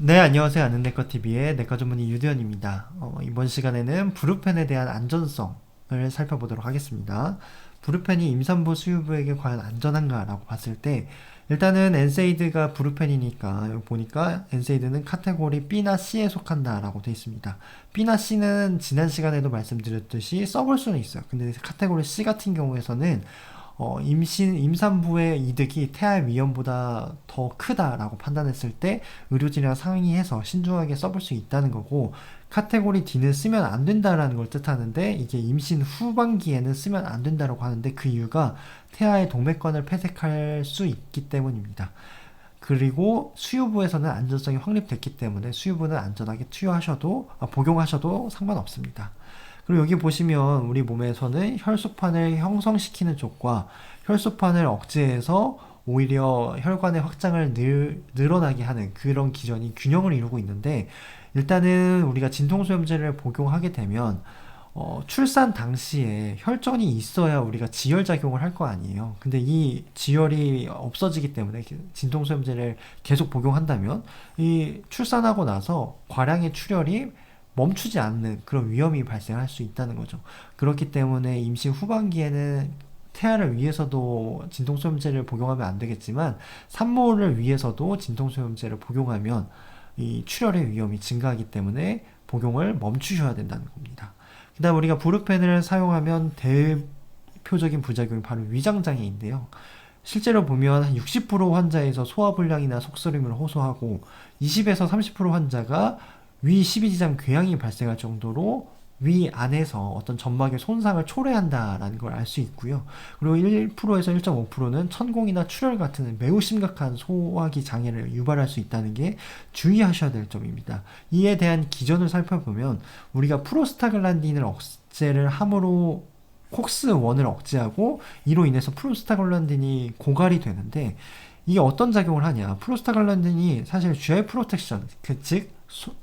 네, 안녕하세요. 아는 내과TV의 내과 전문의 유대현입니다. 이번 시간에는 브루펜에 대한 안전성을 살펴보도록 하겠습니다. 브루펜이 임산부, 수유부에게 과연 안전한가라고 봤을 때, 일단은 엔세이드가 브루펜이니까, 여기 보니까 엔세이드는 카테고리 B나 C에 속한다라고 되어 있습니다. B나 C는 지난 시간에도 말씀드렸듯이 써볼 수는 있어요. 근데 카테고리 C 같은 경우에서는 임산부의 이득이 태아의 위험보다 더 크다라고 판단했을 때 의료진이랑 상의해서 신중하게 써볼 수 있다는 거고, 카테고리 D는 쓰면 안 된다라는 걸 뜻하는데, 이게 임신 후반기에는 쓰면 안 된다라고 하는데, 그 이유가 태아의 동맥관을 폐색할 수 있기 때문입니다. 그리고 수유부에서는 안전성이 확립됐기 때문에 수유부는 안전하게 복용하셔도 상관없습니다. 그리고 여기 보시면 우리 몸에서는 혈소판을 형성시키는 쪽과 혈소판을 억제해서 오히려 혈관의 확장을 늘어나게 하는 그런 기전이 균형을 이루고 있는데, 일단은 우리가 진통소염제를 복용하게 되면 출산 당시에 혈전이 있어야 우리가 지혈작용을 할 거 아니에요. 근데 이 지혈이 없어지기 때문에 진통소염제를 계속 복용한다면 이 출산하고 나서 과량의 출혈이 멈추지 않는 그런 위험이 발생할 수 있다는 거죠. 그렇기 때문에 임신 후반기에는 태아를 위해서도 진통소염제를 복용하면 안 되겠지만 산모를 위해서도 진통소염제를 복용하면 이 출혈의 위험이 증가하기 때문에 복용을 멈추셔야 된다는 겁니다. 그 다음 우리가 브루펜을 사용하면 대표적인 부작용이 바로 위장장애인데요. 실제로 보면 한 60% 환자에서 소화불량이나 속쓰림을 호소하고 20에서 30% 환자가 위 12지장 궤양이 발생할 정도로 위 안에서 어떤 점막의 손상을 초래한다라는 걸 알 수 있고요. 그리고 1%에서 1.5%는 천공이나 출혈 같은 매우 심각한 소화기 장애를 유발할 수 있다는 게 주의하셔야 될 점입니다. 이에 대한 기전을 살펴보면 우리가 프로스타글란딘을 억제를 함으로 콕스1을 억제하고 이로 인해서 프로스타글란딘이 고갈이 되는데, 이게 어떤 작용을 하냐. 프로스타글란딘이 사실 GI 프로텍션, 즉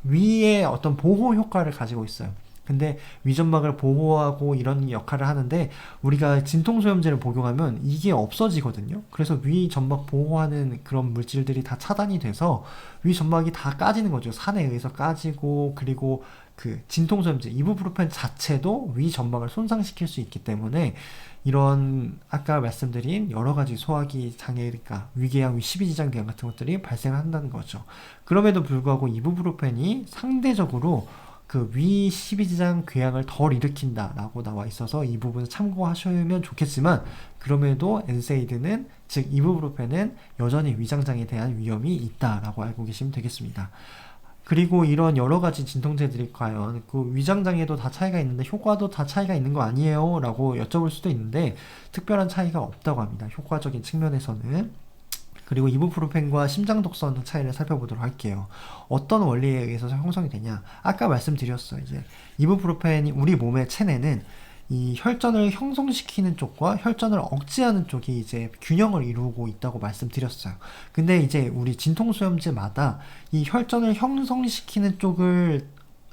위의 어떤 보호 효과를 가지고 있어요. 근데 위점막을 보호하고 이런 역할을 하는데 우리가 진통소염제를 복용하면 이게 없어지거든요. 그래서 위점막 보호하는 그런 물질들이 다 차단이 돼서 위점막이 다 까지는 거죠. 산에 의해서 까지고, 그리고 그 진통소염제 이부브루펜 자체도 위점막을 손상시킬 수 있기 때문에 이런 아까 말씀드린 여러 가지 소화기 장애니까 위궤양, 위12지장 궤양 같은 것들이 발생한다는 거죠. 그럼에도 불구하고 이부브루펜이 상대적으로 그 위 12지장 궤양을 덜 일으킨다라고 나와 있어서 이 부분을 참고하시면 좋겠지만, 그럼에도 엔세이드는 즉 이부브루펜은 여전히 위장장애에 대한 위험이 있다라고 알고 계시면 되겠습니다. 그리고 이런 여러 가지 진통제들이 과연 그 위장장애도 다 차이가 있는데 효과도 다 차이가 있는 거 아니에요? 라고 여쭤볼 수도 있는데, 특별한 차이가 없다고 합니다. 효과적인 측면에서는. 그리고 이부프로펜과 심장독성 차이를 살펴보도록 할게요. 어떤 원리에 의해서 형성이 되냐? 아까 말씀드렸어요. 이제 이부프로펜이 우리 몸의 체내는 이 혈전을 형성시키는 쪽과 혈전을 억제하는 쪽이 이제 균형을 이루고 있다고 말씀드렸어요. 근데 이제 우리 진통소염제마다 이 혈전을 형성시키는 쪽을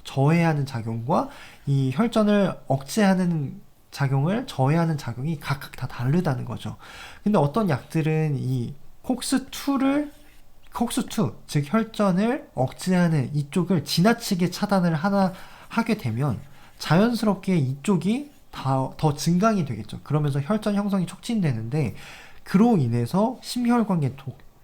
저해하는 작용과 이 혈전을 억제하는 작용을 저해하는 작용이 각각 다 다르다는 거죠. 근데 어떤 약들은 이 콕스2, 즉 혈전을 억제하는 이쪽을 지나치게 차단을 하게 되면 자연스럽게 이쪽이 더 증강이 되겠죠. 그러면서 혈전 형성이 촉진되는데, 그로 인해서 심혈관계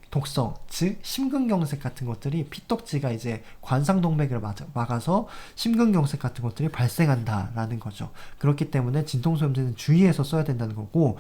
독성, 즉 심근경색 같은 것들이, 피떡지가 이제 관상동맥을 막아서 심근경색 같은 것들이 발생한다라는 거죠. 그렇기 때문에 진통소염제는 주의해서 써야 된다는 거고,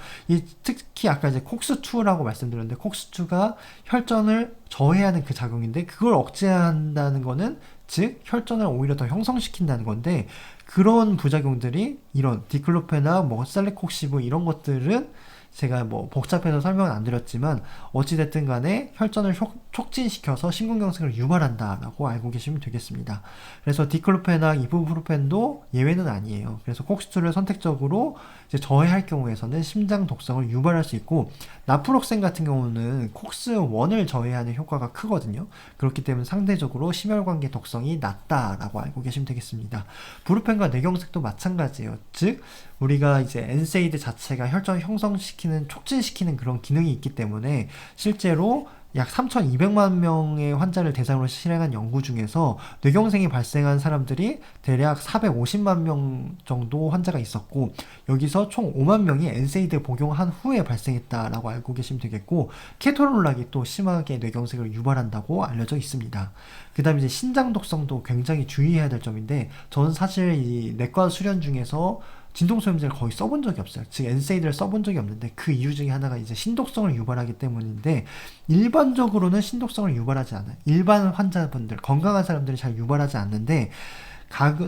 특히 아까 이제 콕스2라고 말씀드렸는데, 콕스2가 혈전을 저해하는 그 작용인데, 그걸 억제한다는 거는 즉 혈전을 오히려 더 형성시킨다는 건데, 그런 부작용들이 이런 디클로페나 뭐 셀레콕시브 이런 것들은 제가 뭐 복잡해서 설명은 안 드렸지만 어찌됐든 간에 혈전을 촉진시켜서 심근경색을 유발한다라고 알고 계시면 되겠습니다. 그래서 디클로펜이나 이부프로펜도 예외는 아니에요. 그래서 콕스2를 선택적으로 이제 저해할 경우에서는 심장 독성을 유발할 수 있고, 나프록센 같은 경우는 콕스1을 저해하는 효과가 크거든요. 그렇기 때문에 상대적으로 심혈관계 독성이 낮다라고 알고 계시면 되겠습니다. 브루펜과 뇌경색도 마찬가지예요. 즉 우리가 이제 엔세이드 자체가 혈전 형성시키는, 촉진시키는 그런 기능이 있기 때문에 실제로 약 3,200만 명의 환자를 대상으로 실행한 연구 중에서 뇌경색이 발생한 사람들이 대략 450만 명 정도 환자가 있었고, 여기서 총 5만 명이 엔세이드 복용한 후에 발생했다라고 알고 계시면 되겠고, 케토놀락이 또 심하게 뇌경색을 유발한다고 알려져 있습니다. 그 다음에 이제 신장 독성도 굉장히 주의해야 될 점인데, 저는 사실 이 내과 수련 중에서 진통소염제를 거의 써본 적이 없어요. 즉 엔세이드를 써본 적이 없는데, 그 이유 중에 하나가 이제 신독성을 유발하기 때문인데, 일반적으로는 신독성을 유발하지 않아요. 일반 환자분들, 건강한 사람들이 잘 유발하지 않는데,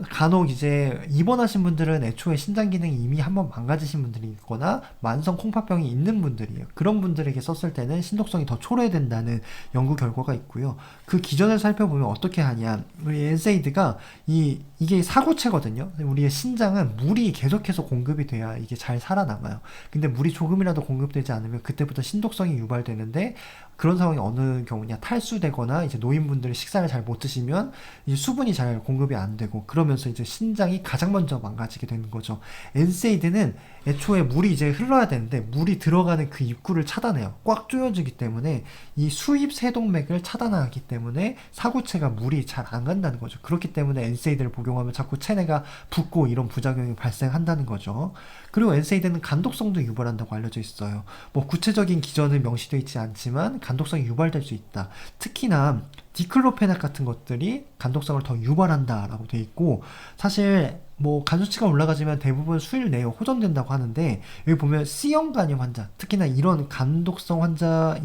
간혹 이제 입원하신 분들은 애초에 신장 기능이 이미 한번 망가지신 분들이 있거나 만성 콩팥병이 있는 분들이에요. 그런 분들에게 썼을 때는 신독성이 더 초래된다는 연구 결과가 있고요. 그 기전을 살펴보면 어떻게 하냐, 우리 엔세이드가 이게 사구체거든요. 우리의 신장은 물이 계속해서 공급이 돼야 이게 잘 살아남아요. 근데 물이 조금이라도 공급되지 않으면 그때부터 신독성이 유발되는데, 그런 상황이 어느 경우냐, 탈수되거나 이제 노인분들이 식사를 잘 못 드시면 이제 수분이 잘 공급이 안 되고, 그러면서 이제 신장이 가장 먼저 망가지게 되는 거죠. 엔세이드는 애초에 물이 이제 흘러야 되는데 물이 들어가는 그 입구를 차단해요. 꽉 조여지기 때문에 이 수입 세동맥을 차단하기 때문에 사구체가 물이 잘 안 간다는 거죠. 그렇기 때문에 엔세이드를 복용하면 자꾸 체내가 붓고 이런 부작용이 발생한다는 거죠. 그리고 엔세이드는 간독성도 유발한다고 알려져 있어요. 뭐 구체적인 기전은 명시되어 있지 않지만 간독성이 유발될 수 있다. 특히나 디클로페낙 같은 것들이 간독성을 더 유발한다라고 돼 있고, 사실 뭐 간 수치가 올라가지만 대부분 수일 내에 호전된다고 하는데, 여기 보면 C형 간염 환자, 특히나 이런 간독성 환자,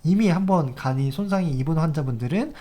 이미 한번 간이 손상이 입은 환자분들은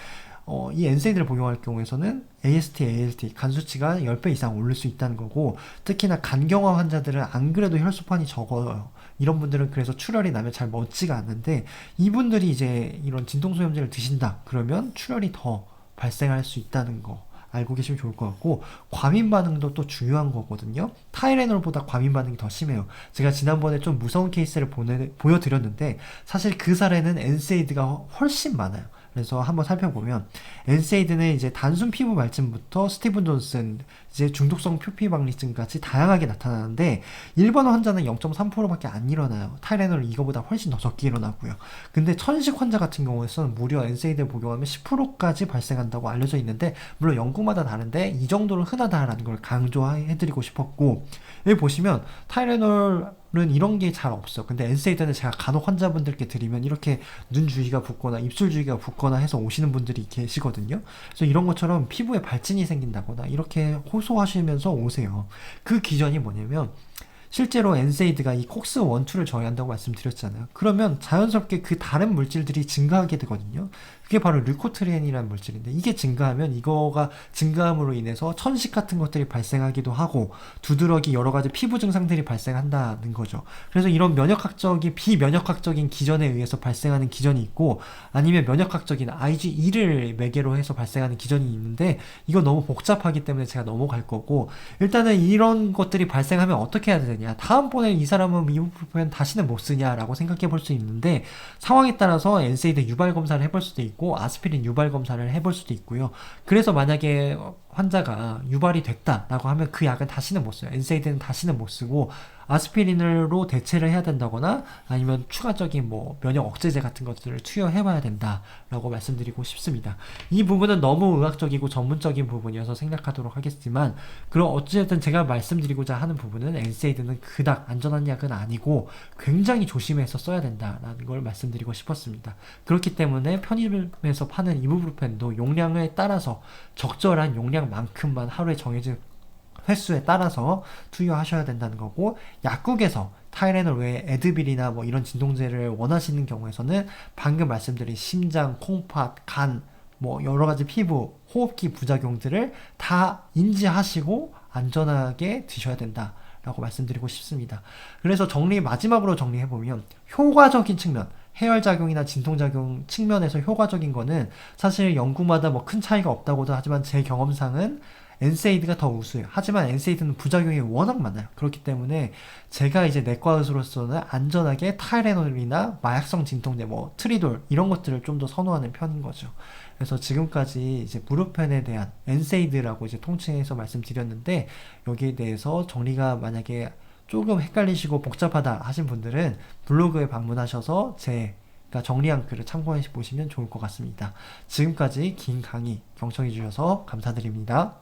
이 엔세이드를 복용할 경우에서는 AST, ALT 간 수치가 10배 이상 오를 수 있다는 거고, 특히나 간경화 환자들은 안 그래도 혈소판이 적어요. 이런 분들은 그래서 출혈이 나면 잘 먹지가 않는데, 이분들이 이제 이런 진통소염제를 드신다 그러면 출혈이 더 발생할 수 있다는 거 알고 계시면 좋을 것 같고, 과민 반응도 또 중요한 거거든요. 타이레놀보다 과민 반응이 더 심해요. 제가 지난번에 좀 무서운 케이스를 보여드렸는데, 사실 그 사례는 엔세이드가 훨씬 많아요. 그래서 한번 살펴보면, 엔세이드는 이제 단순 피부 발진부터 스티븐 존슨, 이제 중독성 표피방리증까지 다양하게 나타나는데, 일반 환자는 0.3%밖에 안 일어나요. 타이레놀 이거보다 훨씬 더 적게 일어나고요. 근데 천식 환자 같은 경우에서는 무려 엔세이드를 복용하면 10%까지 발생한다고 알려져 있는데, 물론 연구마다 다른데 이 정도로 흔하다라는 걸 강조해드리고 싶었고, 여기 보시면 타이레놀은 이런 게 잘 없어. 근데 엔세이드는 제가 간혹 환자분들께 드리면 이렇게 눈 주위가 붓거나 입술 주위가 붓거나 해서 오시는 분들이 계시거든요. 그래서 이런 것처럼 피부에 발진이 생긴다거나 이렇게 호소하시면서 오세요. 그 기전이 뭐냐면, 실제로 엔세이드가 이 콕스1, 2를 저해한다고 말씀드렸잖아요. 그러면 자연스럽게 그 다른 물질들이 증가하게 되거든요. 그게 바로 류코트리엔이라는 물질인데, 이게 증가하면 이거가 증가함으로 인해서 천식 같은 것들이 발생하기도 하고 두드러기 여러 가지 피부 증상들이 발생한다는 거죠. 그래서 이런 비면역학적인 기전에 의해서 발생하는 기전이 있고, 아니면 면역학적인 IgE를 매개로 해서 발생하는 기전이 있는데, 이거 너무 복잡하기 때문에 제가 넘어갈 거고, 일단은 이런 것들이 발생하면 어떻게 해야 되냐, 다음번에 이 사람은 이부프로펜 다시는 못 쓰냐라고 생각해 볼 수 있는데, 상황에 따라서 엔세이드 유발 검사를 해볼 수도 있고 아스피린 유발 검사를 해볼 수도 있고요. 그래서 만약에 환자가 유발이 됐다라고 하면 그 약은 다시는 못 써요. 엔세이드는 다시는 못 쓰고 아스피린으로 대체를 해야 된다거나, 아니면 추가적인 뭐 면역 억제제 같은 것들을 투여해봐야 된다라고 말씀드리고 싶습니다. 이 부분은 너무 의학적이고 전문적인 부분이어서 생략하도록 하겠지만, 그럼 어쨌든 제가 말씀드리고자 하는 부분은 엔세이드는 그닥 안전한 약은 아니고 굉장히 조심해서 써야 된다라는 걸 말씀드리고 싶었습니다. 그렇기 때문에 편의점에서 파는 이부프로펜도 용량에 따라서 적절한 용량만큼만 하루에 정해진 횟수에 따라서 투여하셔야 된다는 거고, 약국에서 타이레놀 외에 에드빌이나 뭐 이런 진통제를 원하시는 경우에서는 방금 말씀드린 심장, 콩팥, 간, 뭐 여러 가지 피부, 호흡기 부작용들을 다 인지하시고 안전하게 드셔야 된다 라고 말씀드리고 싶습니다. 그래서 마지막으로 정리해보면, 효과적인 측면, 해열작용이나 진통작용 측면에서 효과적인 거는 사실 연구마다 뭐 큰 차이가 없다고도 하지만, 제 경험상은 엔세이드가 더 우수해요. 하지만 엔세이드는 부작용이 워낙 많아요. 그렇기 때문에 제가 이제 내과 의사로서는 안전하게 타이레놀이나 마약성 진통제, 뭐 트리돌 이런 것들을 좀 더 선호하는 편인 거죠. 그래서 지금까지 이제 무르펜에 대한 엔세이드라고 이제 통칭해서 말씀드렸는데, 여기에 대해서 정리가 만약에 조금 헷갈리시고 복잡하다 하신 분들은 블로그에 방문하셔서 제 그러니까 정리한 글을 참고해 보시면 좋을 것 같습니다. 지금까지 긴 강의 경청해 주셔서 감사드립니다.